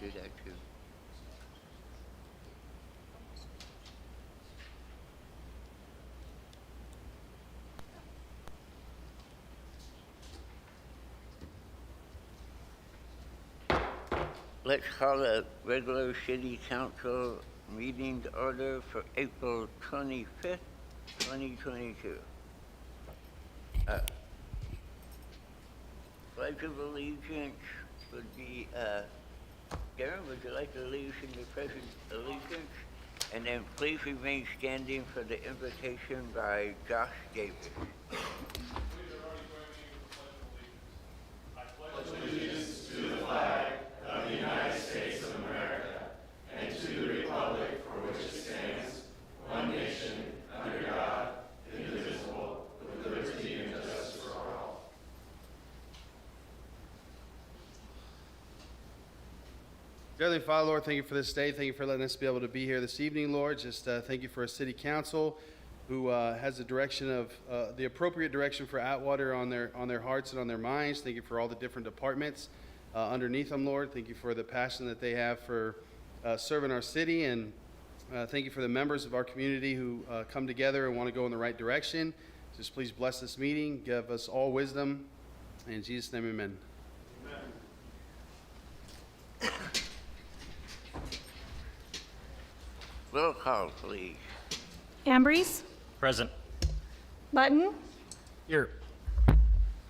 do that too. Let's call a regular city council meeting to order for April 25th, 2022. Pledge of allegiance would be, Darren, would you like to lead us in the pledge of allegiance? And then please remain standing for the invitation by Josh Davis. Dearly Father, Lord, thank you for this day. Thank you for letting us be able to be here this evening, Lord. Just thank you for a city council who has the direction of the appropriate direction for Atwater on their hearts and on their minds. Thank you for all the different departments underneath them, Lord. Thank you for the passion that they have for serving our city, and thank you for the members of our community who come together and want to go in the right direction. Just please bless this meeting. Give us all wisdom. In Jesus' name, amen. Roll call, please. Ambrose, Present. Button, Here.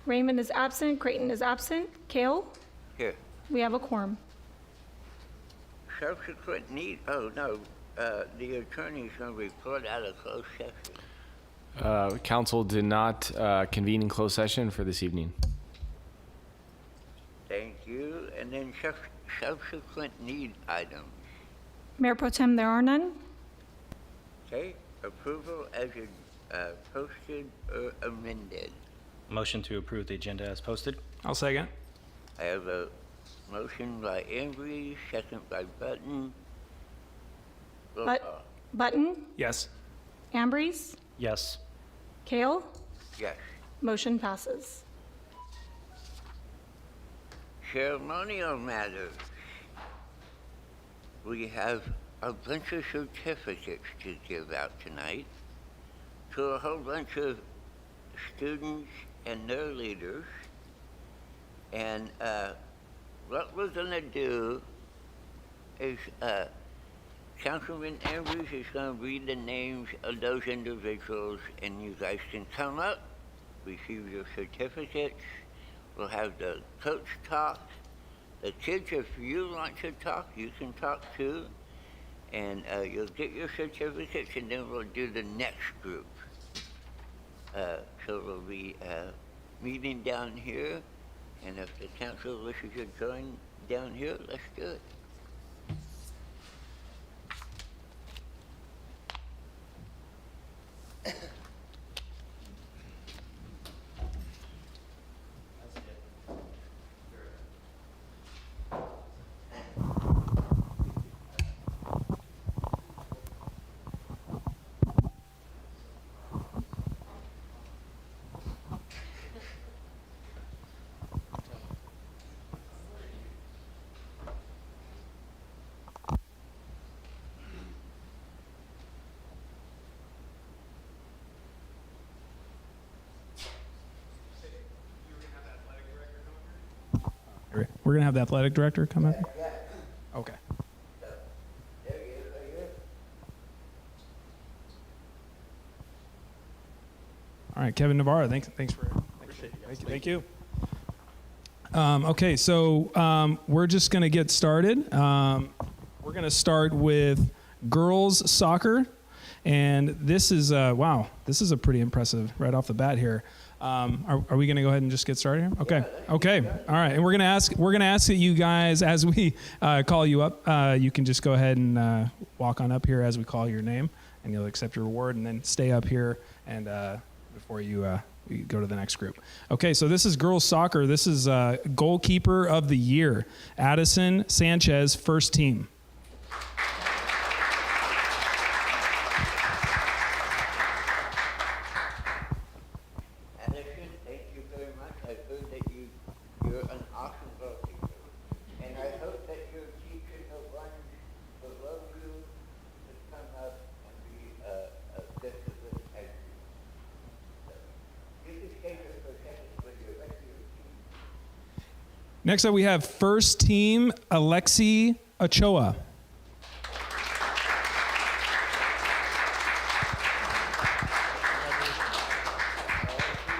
Raymond is absent, Creighton is absent, Kale, Here. we have a quorum. Subsequent need, the attorney's going to report out of closed session. Council did not convene in closed session for this evening. Thank you. And then subsequent need items. Mayor Pro Tem, there are none. Okay, approval as posted or amended. Motion to approve the agenda as posted. I'll second. I have a motion by Ambrose, second by Button. Roll call. Button, Yes. Ambrose, Yes. Kale, Yes. motion passes. Ceremonial matters. We have a bunch of certificates to give out tonight to a whole bunch of students and their leaders. And what we're going to do is Councilman Ambrose is going to read the names of those individuals, and you guys can come up, receive your certificates. We'll have the coach talk. The kids, if you want to talk, you can talk too. And you'll get your certificates, and then we'll do the next group. So we'll be meeting down here, and if the council wishes to join down here, let's do it. We're going to have the athletic director come in? Okay. All right, Kevin Navarro, thanks for thank you. Okay, so we're just going to get started. We're going to start with girls soccer, and this is wow, this is a pretty impressive right off the bat here. Are we going to go ahead and just get started here? Okay. Okay. All right. And we're going to ask that you guys, as we call you up, you can just go ahead and walk on up here as we call your name, and you'll accept your reward, and then stay up here and before you go to the next group. Okay. So this is girls soccer. This is goalkeeper of the year, Addison Sanchez, first team. You're an awesome goalkeeper, and I hope that your teacher Next up, we have first team Alexi Ochoa.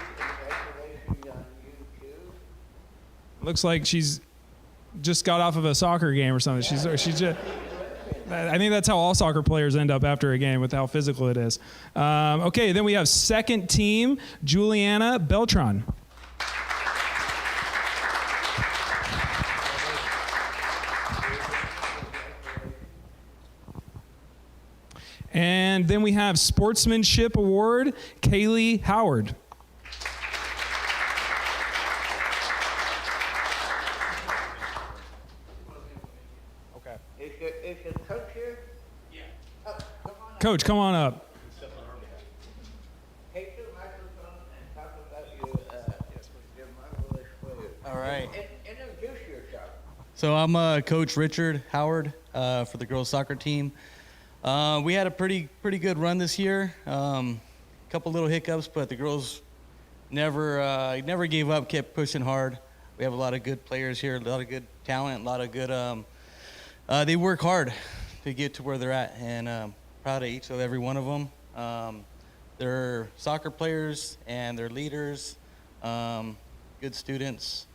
Congratulations on you too. Looks like she's just got off of a soccer game or something. She's just. I think that's how all soccer players end up after a game with how physical it is. Okay, then we have second team Juliana Beltran. And then we have Sportsmanship Award, Kaylee Howard. Okay. Is your coach here? Yeah. Oh, come on up. Coach, come on up. Take the microphone and talk about your marvelous player. All right. Introduce yourself. So I'm Coach Richard Howard for the girls soccer team. We had a pretty good run this year. Couple little hiccups, but the girls never gave up, kept pushing hard. We have a lot of good players here, a lot of good talent, a lot of good. They work hard to get to where they're at, and proud of each of every one of them. They're soccer players and they're leaders, good students,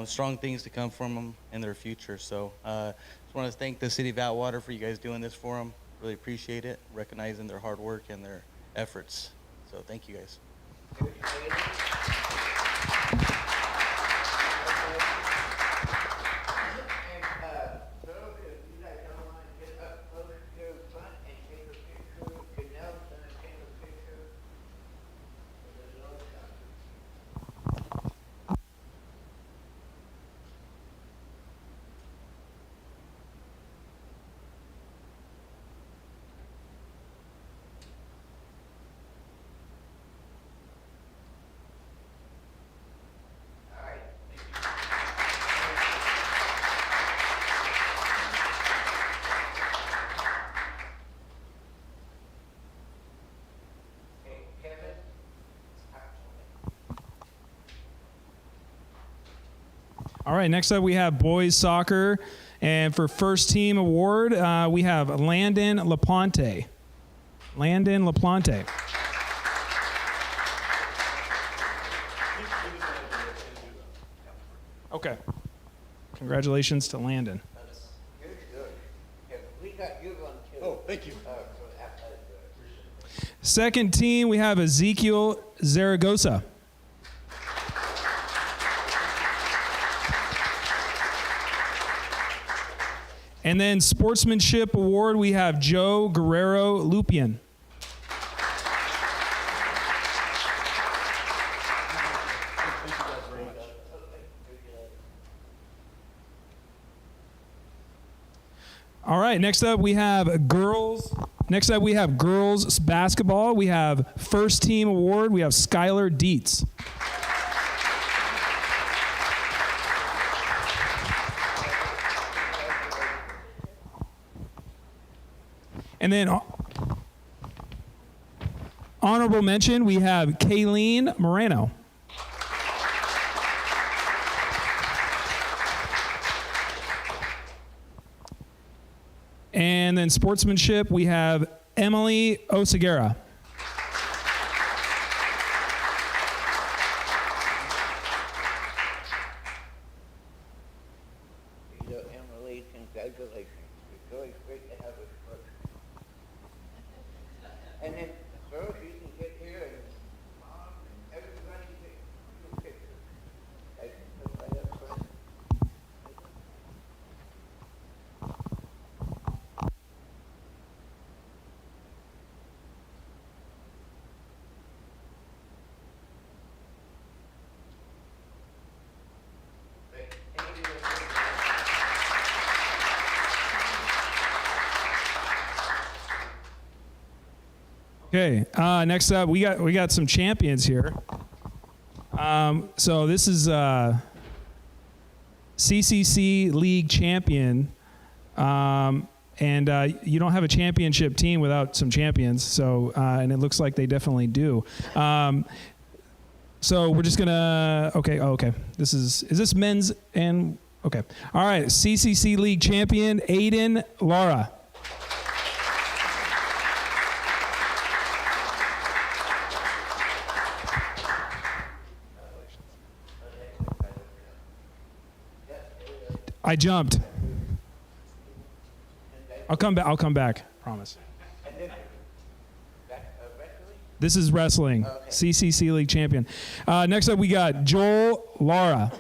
strong things to come from them in their future. So just want to thank the City of Atwater for you guys doing this for them. Really appreciate it, recognizing their hard work and their efforts. So thank you guys. All right, next up we have boys soccer. And for first team award, we have Landon LaPlante. Landon LaPlante. Okay. Congratulations to Landon. You're good. Yeah, we got you on too. Oh, thank you. Second team, we have Ezekiel Zaragoza. And then Sportsmanship Award, we have Joe Guerrero Lupian. All right, next up we have girls. Next up we have girls basketball. We have first team award. We have Skylar Dietz. And then honorable mention, we have Kayleen Moreno. And then sportsmanship, we have Emily Oseguera. Emily, congratulations. It's always great to have a sports. And then, girls, you can get here and mom and everybody get your pictures. I can put right up front. Okay, next up, we got some champions here. So this is CCC League champion, and you don't have a championship team without some champions. So and it looks like they definitely do. So we're just gonna, okay. Is this men's and, okay. All right, CCC League champion, Aiden Lara. I jumped. I'll come back, promise. This is wrestling, CCC League champion. Next up, we got Joel Lara.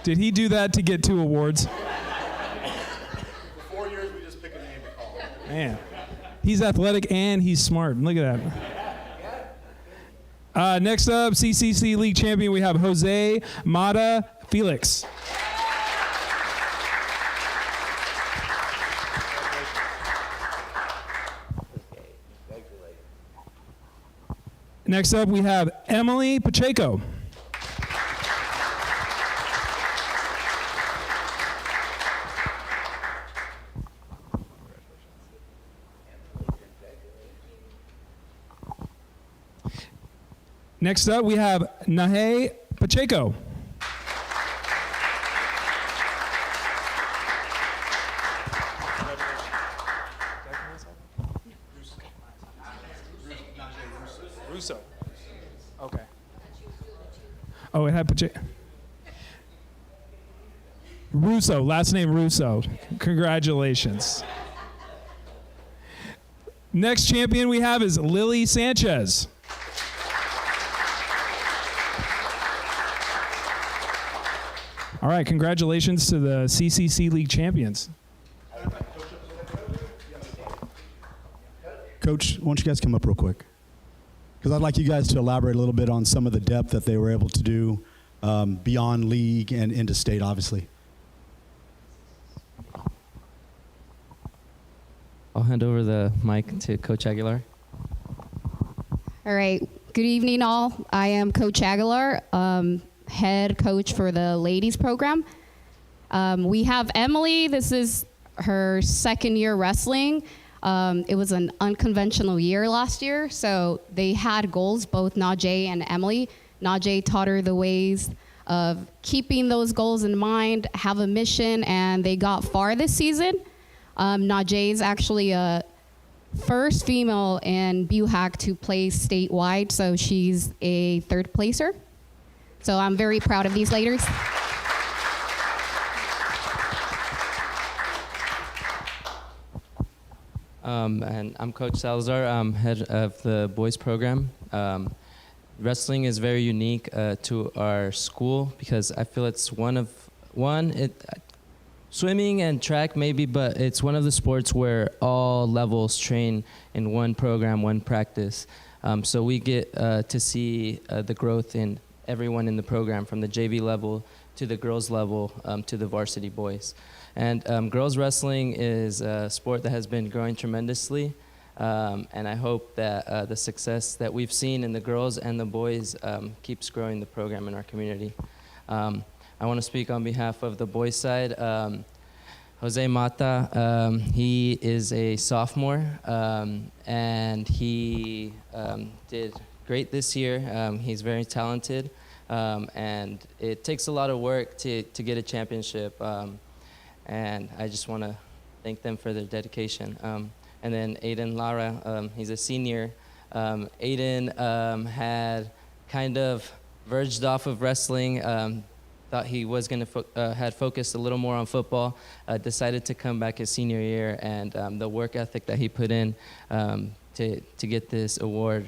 Did he do that to get 2 awards? For 4 years, we just pick a name to call him. Man, he's athletic and he's smart. Look at that. Next up, CCC League champion, we have Jose Mata Felix. Next up, we have Emily Pacheco. Next up, we have Nahe Pacheco. Russo. Okay. Oh, it had Pacheco. Russo, last name Russo. Congratulations. Next champion we have is Lily Sanchez. All right, congratulations to the CCC League champions. Coach, why don't you guys come up real quick? Because I'd like you guys to elaborate a little bit on some of the depth that they were able to do beyond league and into state, obviously. I'll hand over the mic to Coach Aguilar. All right. Good evening, all. I am Coach Aguilar, head coach for the ladies program. We have Emily. This is her 2nd year wrestling. It was an unconventional year last year, so they had goals, both Najee and Emily. Najee taught her the ways of keeping those goals in mind, have a mission, and they got far this season. Najee is actually a first female in BUHAC to place statewide, so she's a 3rd placer. So I'm very proud of these ladies. And I'm Coach Salazar. I'm head of the boys program. Wrestling is very unique to our school because I feel it's swimming and track maybe, but it's one of the sports where all levels train in one program, one practice. So we get to see the growth in everyone in the program, from the JV level to the girls level to the varsity boys. And girls wrestling is a sport that has been growing tremendously. And I hope that the success that we've seen in the girls and the boys keeps growing the program in our community. I want to speak on behalf of the boys side. Jose Mata, he is a sophomore, and he did great this year. He's very talented, and it takes a lot of work to get a championship, and I just want to thank them for their dedication. And then Aiden Lara, he's a senior. Aiden had kind of verged off of wrestling, thought he was going to had focused a little more on football, decided to come back his senior year, and the work ethic that he put in to get this award,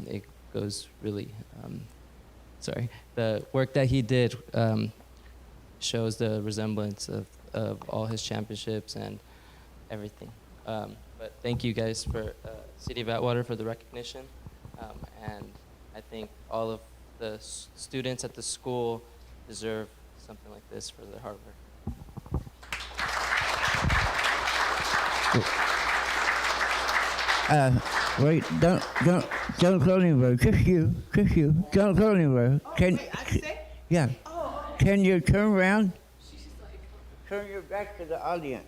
it goes really, the work that he did shows the resemblance of all his championships and everything. But thank you guys for City of Atwater for the recognition, and I think all of the students at the school deserve something like this for their hard work. Wait, don't go anywhere. Just you. Don't go anywhere. Yeah. Can you turn around? Turn your back to the audience.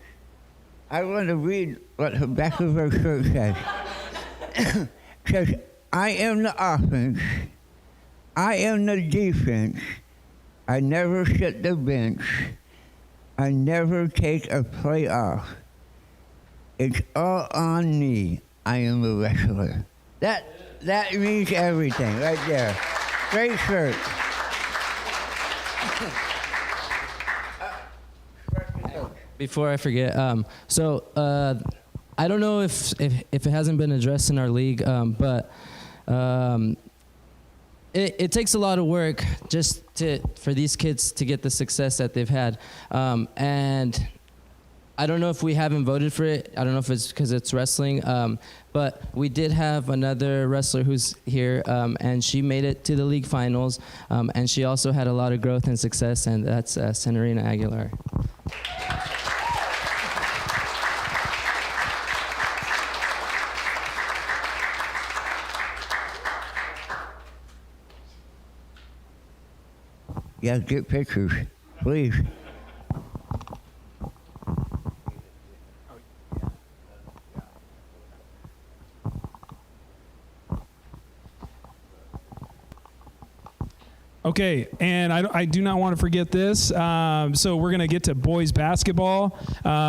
I want to read what the back of her shirt says. It says, I am the offense. I am the defense. I never sit the bench. I never take a play off. It's all on me. I am a wrestler. That means everything right there. Great shirt. Before I forget, I don't know if it hasn't been addressed in our league, but it takes a lot of work just for these kids to get the success that they've had, and I don't know if we haven't voted for it. I don't know if it's because it's wrestling, but we did have another wrestler who's here, and she made it to the league finals, and she also had a lot of growth and success, and that's Senorina Aguilar. Yeah, get pictures, please. Okay, and I do not want to forget this. So we're going to get to boys basketball.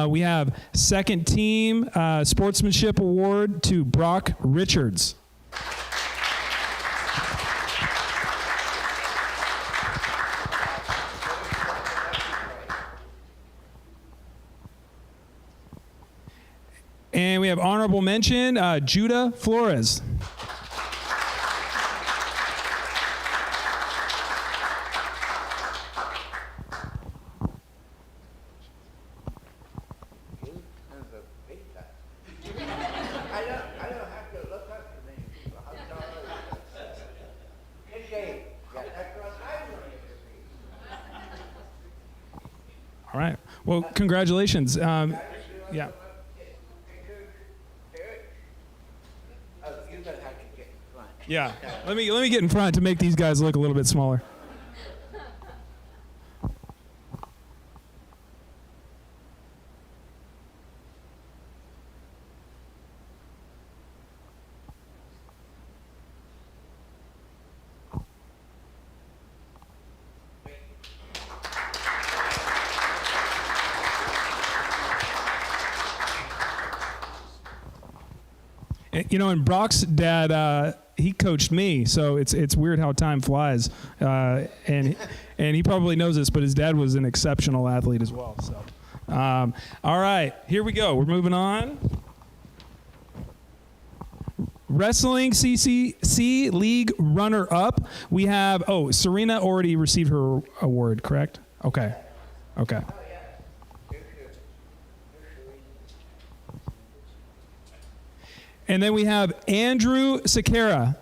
We have second team sportsmanship award to Brock Richards. And we have honorable mention, Judah Flores. All right. Well, congratulations. Yeah. Yeah. Let me get in front to make these guys look a little bit smaller. You know, and Brock's dad, he coached me, so it's weird how time flies, and he probably knows this, but his dad was an exceptional athlete as well. So, all right, here we go. We're moving on. Wrestling CCC League runner-up. We have Serena already received her award, correct? Okay. And then we have Andrew Sakira.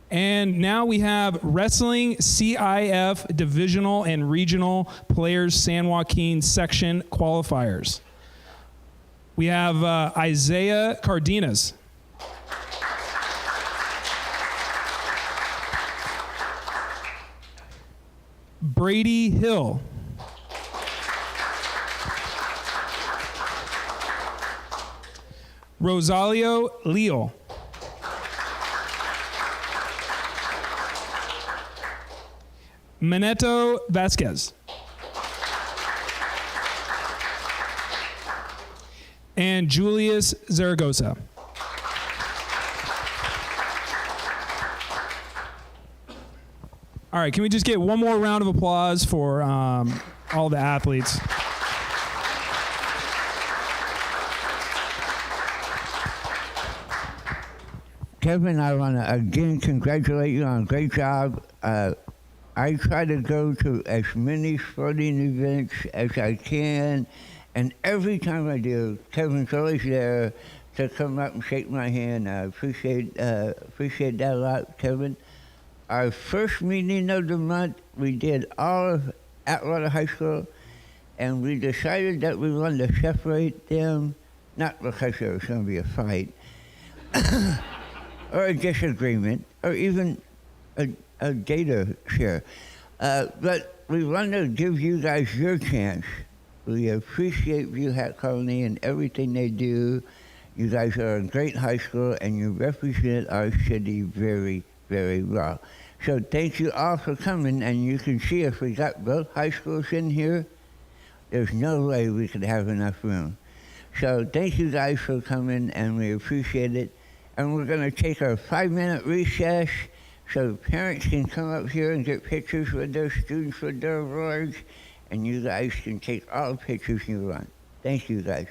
And now we have Wrestling CIF Divisional and Regional Players San Joaquin Section Qualifiers. We have Isaiah Cardenas. Brady Hill. Rosalio Leal. Maneto Vasquez. And Julius Zaragoza. All right, can we just get one more round of applause for all the athletes? Kevin, I want to again congratulate you on a great job. I try to go to as many sporting events as I can, and every time I do, Kevin's always there to come up and shake my hand. I appreciate that a lot, Kevin. Our first meeting of the month, we did all of Atwater High School, and we decided that we wanted to separate them, not because there was going to be a fight, or a disagreement, or even a data share. But we want to give you guys your chance. We appreciate View-Hat Colony and everything they do. You guys are a great high school, and you represent our city very, very well. So thank you all for coming, and you can see if we got both high schools in here, there's no way we could have enough room. So thank you guys for coming, and we appreciate it. And we're going to take our 5-minute recess so parents can come up here and get pictures with their students with their awards, and you guys can take all the pictures you want. Thank you, guys.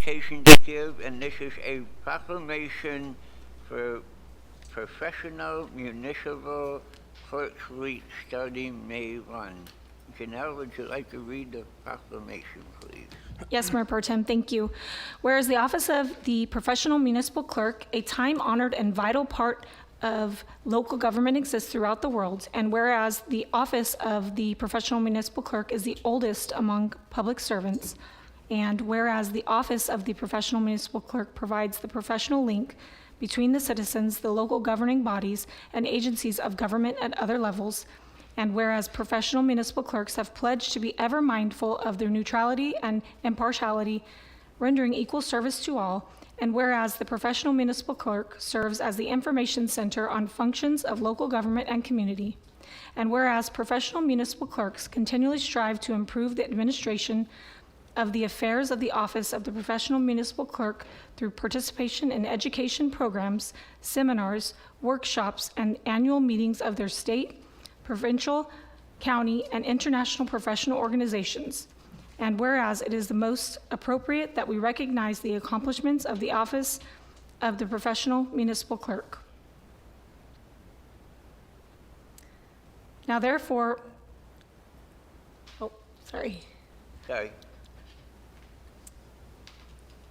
presentation to give, and this is a proclamation for professional municipal clerks week starting May 1. Janelle, would you like to read the proclamation, please? Yes, Mayor Pro Tem, thank you. Whereas the office of the professional municipal clerk, a time-honored and vital part of local government, exists throughout the world, and whereas the office of the professional municipal clerk is the oldest among public servants, and whereas the office of the professional municipal clerk provides the professional link between the citizens, the local governing bodies, and agencies of government at other levels, and whereas professional municipal clerks have pledged to be ever mindful of their neutrality and impartiality, rendering equal service to all, and whereas the professional municipal clerk serves as the information center on functions of local government and community, and whereas professional municipal clerks continually strive to improve the administration of the affairs of the office of the professional municipal clerk through participation in education programs, seminars, workshops, and annual meetings of their state, provincial, county, and international professional organizations. And whereas it is the most appropriate that we recognize the accomplishments of the office of the professional municipal clerk. Now therefore, sorry. Sorry.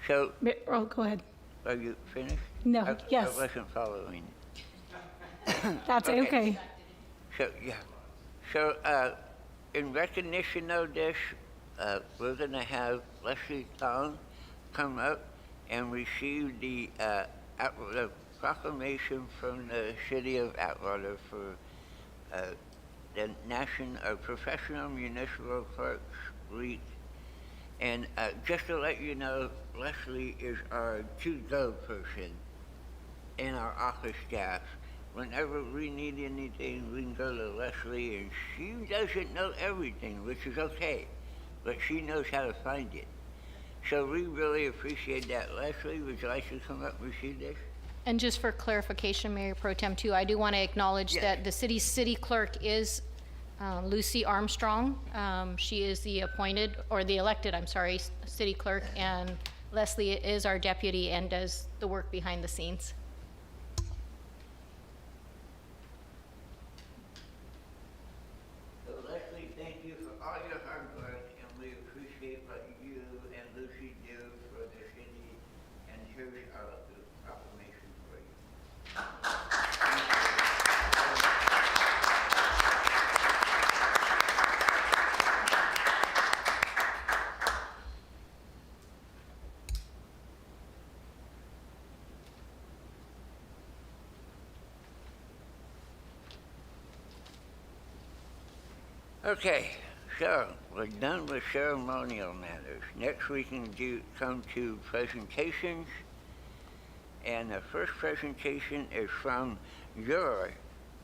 So, Oh, go ahead. are you finished? No, yes. I wasn't following. That's okay. So, yeah. So, in recognition of this, we're going to have Leslie Tong come up and receive the proclamation from the City of Atwater for the National Professional Municipal Clerks Week. And just to let you know, Leslie is our to-go person in our office staff. Whenever we need anything, we can go to Leslie, and she doesn't know everything, which is okay, but she knows how to find it. So we really appreciate that. Leslie, would you like to come up and receive this? And just for clarification, Mayor Pro Tem too, I do want to acknowledge Yes. that the city's city clerk is Lucy Armstrong. She is the appointed, or the elected, I'm sorry, city clerk, and Leslie is our deputy and does the work behind the scenes. So Leslie, thank you for all your hard work, and we appreciate what you and Lucy do for the city, and here's our proclamation for you. Okay, so we're done with ceremonial matters. Next we can come to presentations. And the first presentation is from your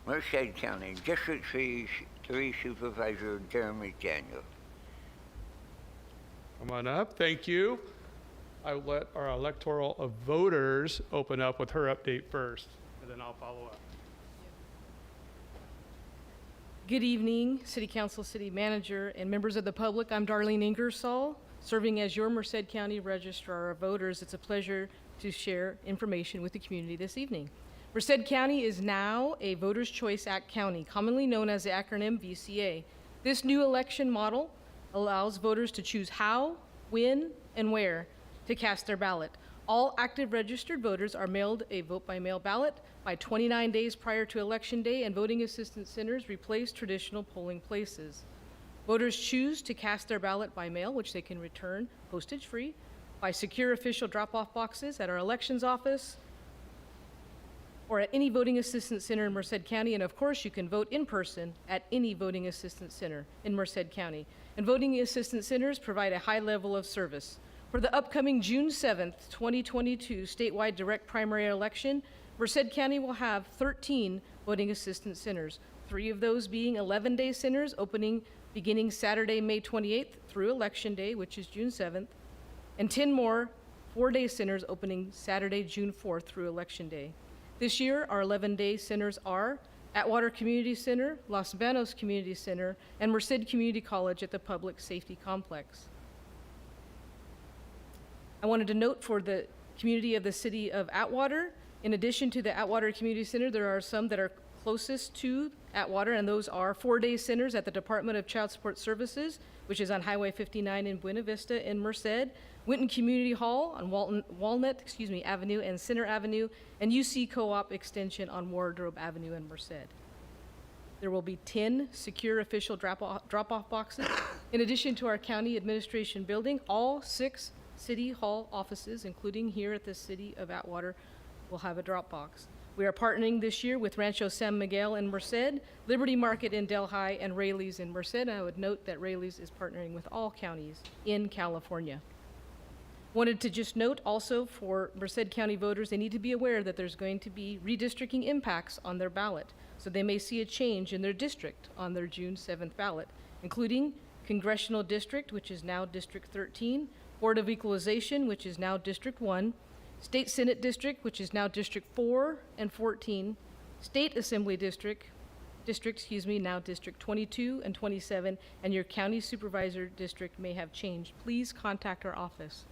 Merced County District 3 Supervisor Jeremy Daniel. Come on up. Thank you. I will let our electoral of voters open up with her update first, and then I'll follow up. Good evening, City Council, City Manager, and members of the public. I'm Darlene Ingersoll, serving as your Merced County Registrar of Voters. It's a pleasure to share information with the community this evening. Merced County is now a Voters' Choice Act county, commonly known as the acronym VCA. This new election model allows voters to choose how, when, and where to cast their ballot. All active registered voters are mailed a vote-by-mail ballot by 29 days prior to Election Day, and voting assistance centers replace traditional polling places. Voters choose to cast their ballot by mail, which they can return postage-free, by secure official drop-off boxes at our elections office or at any voting assistance center in Merced County. And of course, you can vote in person at any voting assistance center in Merced County. And voting assistance centers provide a high level of service. For the upcoming June 7th, 2022 statewide direct primary election, Merced County will have 13 voting assistance centers, 3 of those being 11-day centers opening beginning Saturday, May 28th through Election Day, which is June 7th, and 10 more 4-day centers opening Saturday, June 4th through Election Day. This year, our 11-day centers are Atwater Community Center, Los Banos Community Center, and Merced Community College at the Public Safety Complex. I wanted to note for the community of the city of Atwater, in addition to the Atwater Community Center, there are some that are closest to Atwater, and those are 4-day centers at the Department of Child Support Services, which is on Highway 59 in Buena Vista in Merced, Winton Community Hall on Walnut Avenue and Center Avenue, and UC Co-op Extension on Wardrobe Avenue in Merced. There will be 10 secure official drop-off boxes. In addition to our county administration building, all 6 city hall offices, including here at the city of Atwater, will have a drop box. We are partnering this year with Rancho San Miguel in Merced, Liberty Market in Delhi, and Rayleigh's in Merced. I would note that Rayleigh's is partnering with all counties in California. Wanted to just note also for Merced County voters, they need to be aware that there's going to be redistricting impacts on their ballot. So they may see a change in their district on their June 7th ballot, including Congressional District, which is now District 13, Board of Equalization, which is now District 1, State Senate District, which is now District 4 and 14, State Assembly District, now District 22 and 27, and your County Supervisor District may have changed. Please contact our office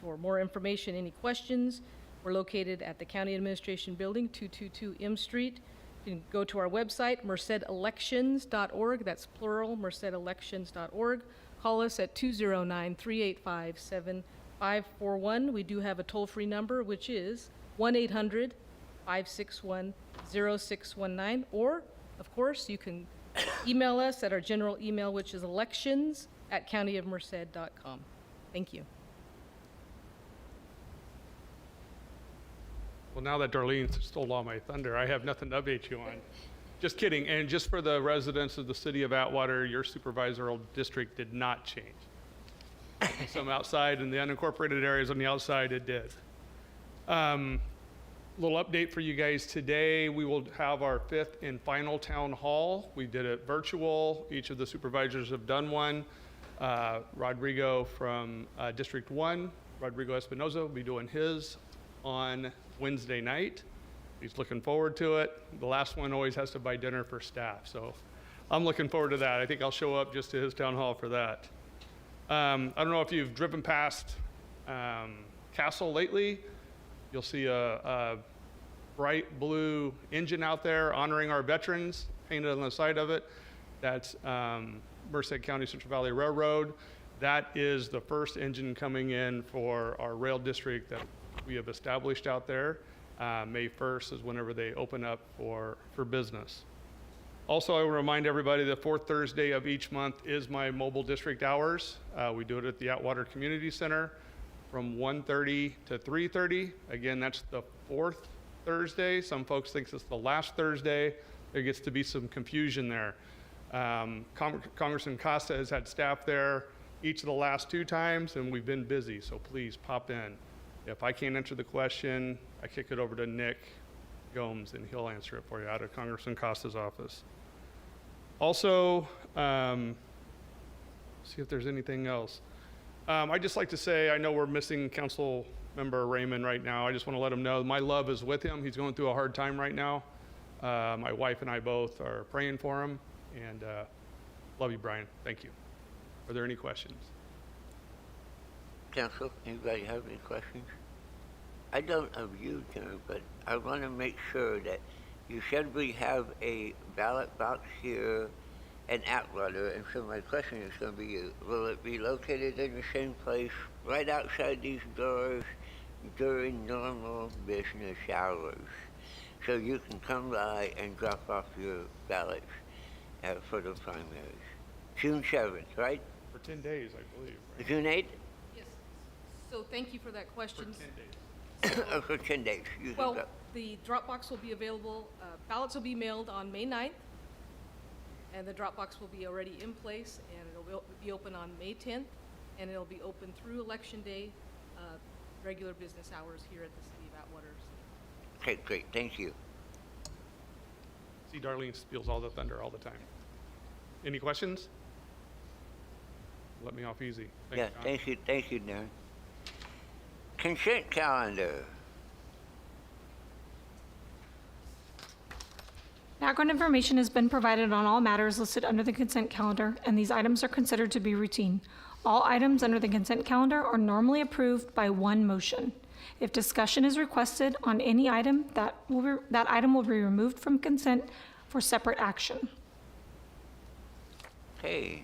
for more information. Any questions? We're located at the County Administration Building, 222 M Street. You can go to our website, mercedelections.org. That's plural, mercedelections.org. Call us at 209-385-7541. We do have a toll-free number, which is 1-800-561-0619. Or, of course, you can email us at our general email, which is elections@countyofmerced.com. Thank you. Well, now that Darlene stole all my thunder, I have nothing to update you on. Just kidding. And just for the residents of the city of Atwater, your supervisorial district did not change. Some outside in the unincorporated areas on the outside, it did. Little update for you guys today. We will have our 5th and final town hall. We did it virtual. Each of the supervisors have done one. Rodrigo from District 1, Rodrigo Espinoza, will be doing his on Wednesday night. He's looking forward to it. The last one always has to buy dinner for staff, so I'm looking forward to that. I think I'll show up just to his town hall for that. I don't know if you've driven past Castle lately. You'll see a bright blue engine out there honoring our veterans painted on the side of it. That's Merced County Central Valley Railroad. That is the first engine coming in for our rail district that we have established out there. May 1st is whenever they open up for business. Also, I will remind everybody the 4th Thursday of each month is my mobile district hours. We do it at the Atwater Community Center from 1:30 to 3:30. Again, that's the 4th Thursday. Some folks think it's the last Thursday. There gets to be some confusion there. Congressman Costa has had staff there each of the last 2 times, and we've been busy, so please pop in. If I can't answer the question, I kick it over to Nick Gomes, and he'll answer it for you out of Congressman Costa's office. Also, see if there's anything else. I'd just like to say, I know we're missing Council Member Raymond right now. I just want to let him know my love is with him. He's going through a hard time right now. My wife and I both are praying for him, and love you, Brian. Thank you. Are there any questions? Council, anybody have any questions? I don't of you, John, but I want to make sure that you said we have a ballot box here in Atwater, and so my question is going to be, will it be located in the same place right outside these doors during normal business hours? So you can come by and drop off your ballots for the primaries. June 7th, right? For 10 days, I believe. Right? June 8th? Yes. So thank you for that question. For 10 days. Oh, for 10 days. You can Well, go. the drop box will be available, ballots will be mailed on May 9th, and the drop box will be already in place, and it'll be open on May 10th, and it'll be open through Election Day, regular business hours here at the City of Atwater. Okay, great. Thank you. See, Darlene steals all the thunder all the time. Any questions? Let me off easy. Yeah, thank you, Darren. Consent calendar. Background information has been provided on all matters listed under the consent calendar, and these items are considered to be routine. All items under the consent calendar are normally approved by one motion. If discussion is requested on any item, that item will be removed from consent for separate action. Okay.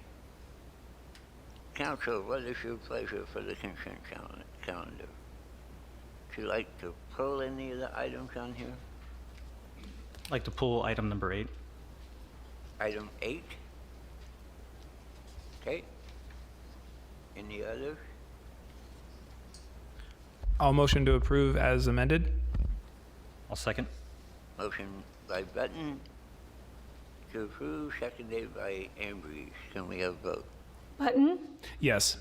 Council, what is your pleasure for the consent calendar? Would you like to pull any of the items on here? I'd like to pull item number 8. Item 8? Okay. Any others? I'll motion to approve as amended. I'll second. Motion by Button to approve, seconded by Ambrose. Can we have a vote? Button, Yes.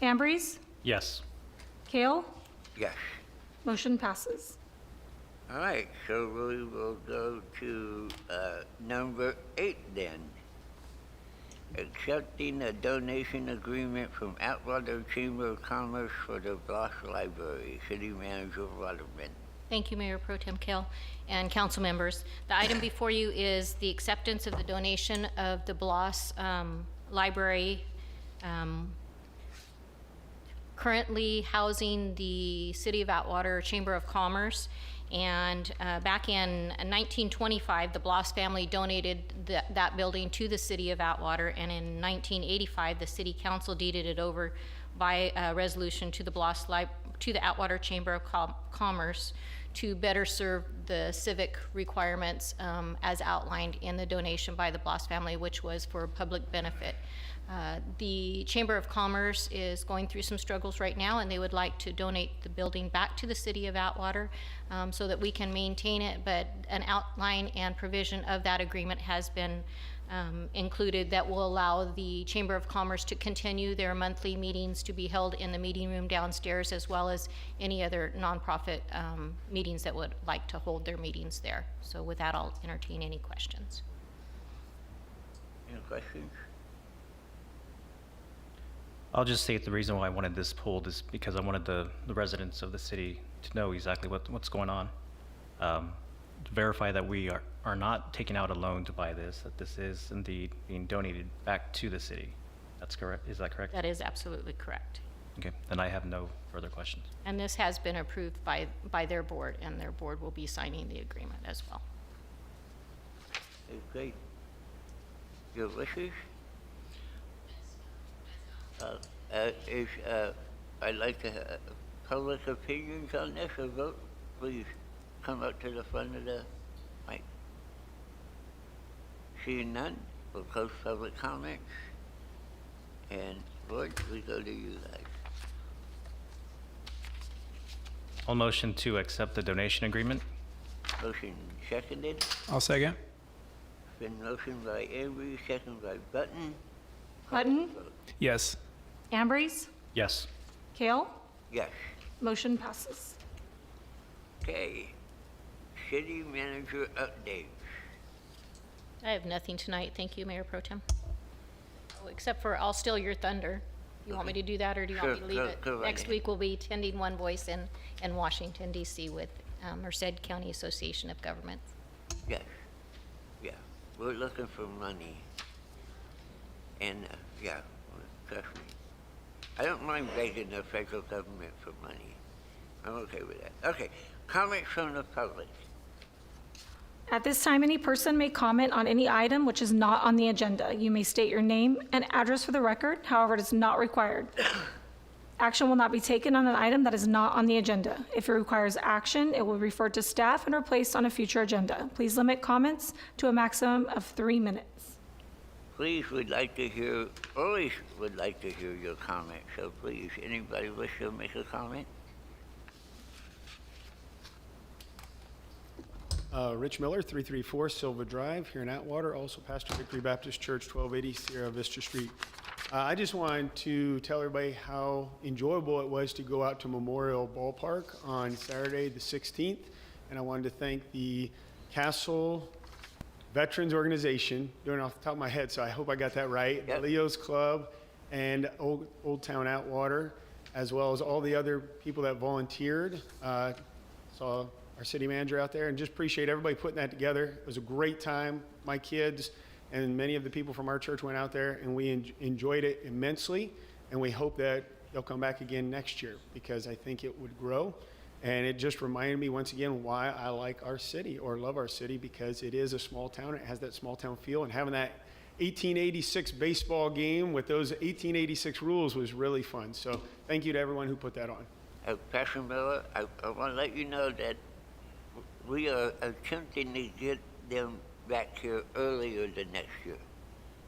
Ambrose, Yes. Kale, Yes. motion passes. All right, so we will go to number 8 then. Accepting a donation agreement from Atwater Chamber of Commerce for the Bloss Library. City Manager Waterman. Thank you, Mayor Pro Tem Kale and council members. The item before you is the acceptance of the donation of the Bloss Library, currently housing the City of Atwater Chamber of Commerce. And back in 1925, the Bloss family donated that building to the City of Atwater, and in 1985, the City Council deeded it over by resolution to the Atwater Chamber of Commerce to better serve the civic requirements as outlined in the donation by the Bloss family, which was for public benefit. The Chamber of Commerce is going through some struggles right now, and they would like to donate the building back to the City of Atwater so that we can maintain it, but an outline and provision of that agreement has been included that will allow the Chamber of Commerce to continue their monthly meetings to be held in the meeting room downstairs, as well as any other nonprofit meetings that would like to hold their meetings there. So with that, I'll entertain any questions. Any questions? I'll just state the reason why I wanted this pulled is because I wanted the residents of the city to know exactly what's going on. To verify that we are not taking out a loan to buy this, that this is indeed being donated back to the city. That's correct? Is that correct? That is absolutely correct. Okay, then I have no further questions. And this has been approved by their board, and their board will be signing the agreement as well. Okay, great. Your wishes? I'd like to have public opinions on this, or vote. Please come up to the front of the mic. Seeing none, we'll close public comments. And Lord, we go to you guys. I'll motion to accept the donation agreement. Motion seconded. I'll second. Been motioned by Ambrose, seconded by Button. Button, Yes. Ambrose, Yes. Kale, Yes. motion passes. Okay. City manager update. I have nothing tonight. Thank you, Mayor Pro Tem. Oh, except for I'll steal your thunder. You want me to do that, or do you want me to leave Sure, it? go right Next ahead. week, we'll be attending One Voice in Washington, D.C. with Merced County Association of Governments. Yes. Yeah. We're looking for money. And, yeah, trust me. I don't mind begging the federal government for money. I'm okay with that. Okay. Comments from the public. At this time, any person may comment on any item which is not on the agenda. You may state your name and address for the record, however, it is not required. Action will not be taken on an item that is not on the agenda. If it requires action, it will be referred to staff and replaced on a future agenda. Please limit comments to a maximum of 3 minutes. Please would like to hear, always would like to hear your comment. So please, anybody wish to make a comment? Rich Miller, 334 Silva Drive here in Atwater, also pastor Victory Baptist Church, 1280 Sierra Vista Street. I just wanted to tell everybody how enjoyable it was to go out to Memorial Ballpark on Saturday the 16th, and I wanted to thank the Castle Veterans Organization, doing it off the top of my head, so I hope I got that right, Yep. the Leo's Club, and Old Town Atwater, as well as all the other people that volunteered. Saw our city manager out there, and just appreciate everybody putting that together. It was a great time. My kids and many of the people from our church went out there, and we enjoyed it immensely. and we hope that they'll come back again next year because I think it would grow. And it just reminded me once again why I like our city or love our city, because it is a small town. It has that small town feel, and having that 1886 baseball game with those 1886 rules was really fun. So thank you to everyone who put that on. Pastor Miller, I want to let you know that we are attempting to get them back here earlier the next year.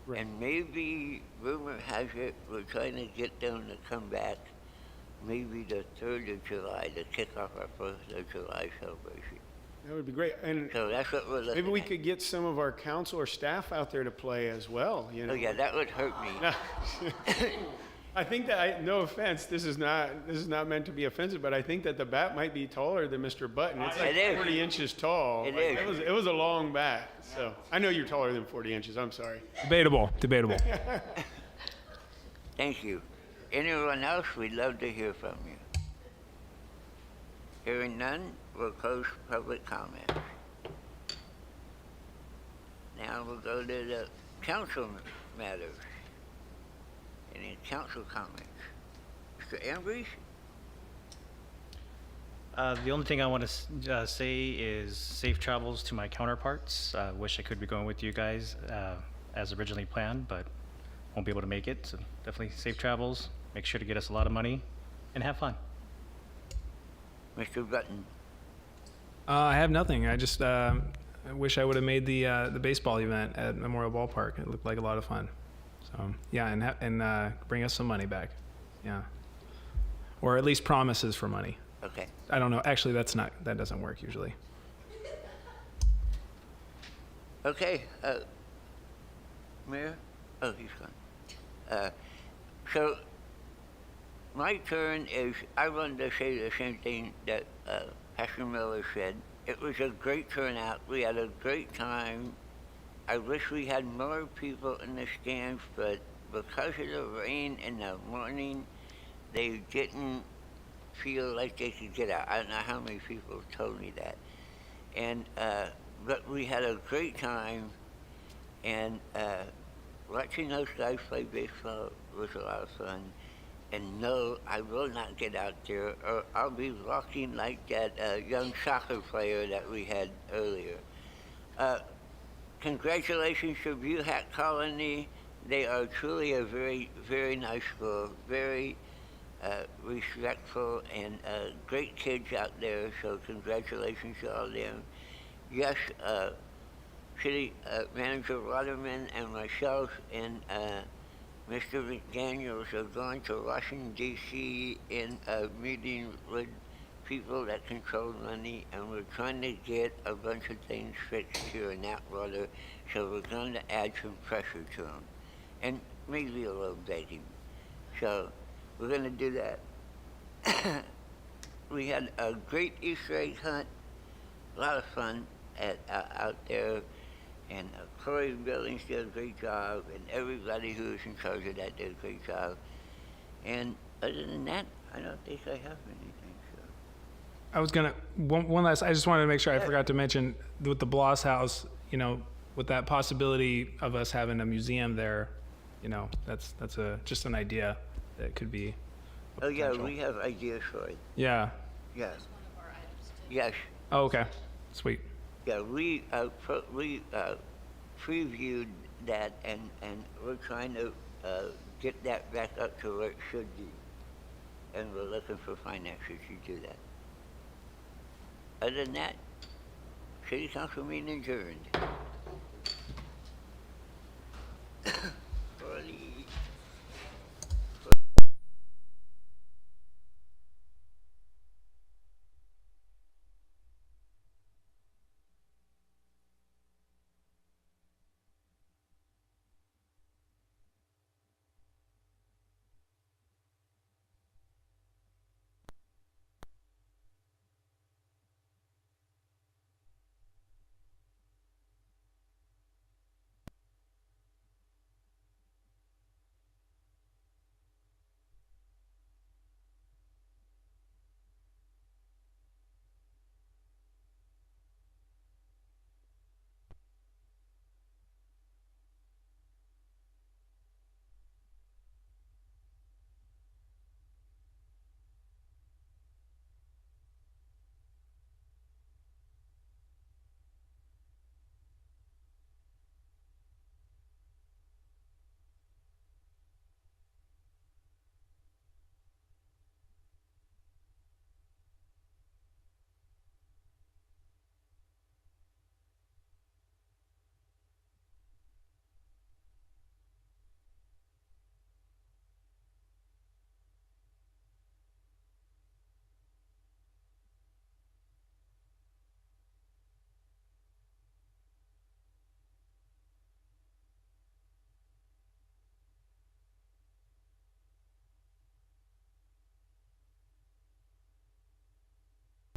Right. And maybe, rumor has it, we're trying to get them to come back maybe the 3rd of July to kick off our 4th of July celebration. That would be great. And So that's what we're looking maybe we at. could get some of our council or staff out there to play as well. You know? Oh, yeah, that would hurt me. I think that no offense, this is not meant to be offensive, but I think that the bat might be taller than Mr. Button. It's like It is. 40 inches tall. It Like, is. It was a long bat. So I know you're taller than 40 inches. I'm sorry. Debatable. Thank you. Anyone else, we'd love to hear from you. Hearing none, we'll close public comment. Now we'll go to the council matters. Any council comments? Mr. Ambrose? The only thing I want to say is safe travels to my counterparts. Wish I could be going with you guys as originally planned, but won't be able to make it. So definitely safe travels. Make sure to get us a lot of money and have fun. Mr. Button? I have nothing. I just I wish I would have made the baseball event at Memorial Ballpark. It looked like a lot of fun. So yeah, and bring us some money back. Yeah, or at least promises for money. Okay. I don't know. Actually, that doesn't work usually. Okay, Mayor? Oh, he's gone. So, my turn is, I wanted to say the same thing that Pastor Miller said. It was a great turnout. We had a great time. I wish we had more people in the stands, but because of the rain in the morning, they didn't feel like they could get out. I don't know how many people told me that. And, but we had a great time, and watching those guys play baseball was a lot of fun. And no, I will not get out there, or I'll be walking like that young soccer player that we had earlier. Congratulations to Buhat Colony. They are truly a very, very nice school, very respectful, and great kids out there, so congratulations to all of them. Yes, City Manager Waterman and myself and Mr. McDaniels are going to Washington, D.C. in a meeting with people that control money, and we're trying to get a bunch of things fixed here in Atwater, so we're going to add some pressure to them, and maybe a little begging. So we're going to do that. We had a great Easter egg hunt, a lot of fun out there, and Corey Billings did a great job, and everybody who was in charge of that did a great job. And other than that, I don't think I have anything. So. I was gonna one last. I just wanted to make sure I forgot to mention with the Bloss House. You know, with that possibility of us having a museum there, you know, that's just an idea that could be. Oh yeah, we have ideas for it. Yeah. Yes. Yes. Oh, okay. Sweet. Yeah, we previewed that, and we're trying to get that back up to where it should be, and we're looking for finances to do that. Other than that, City Council meeting adjourned.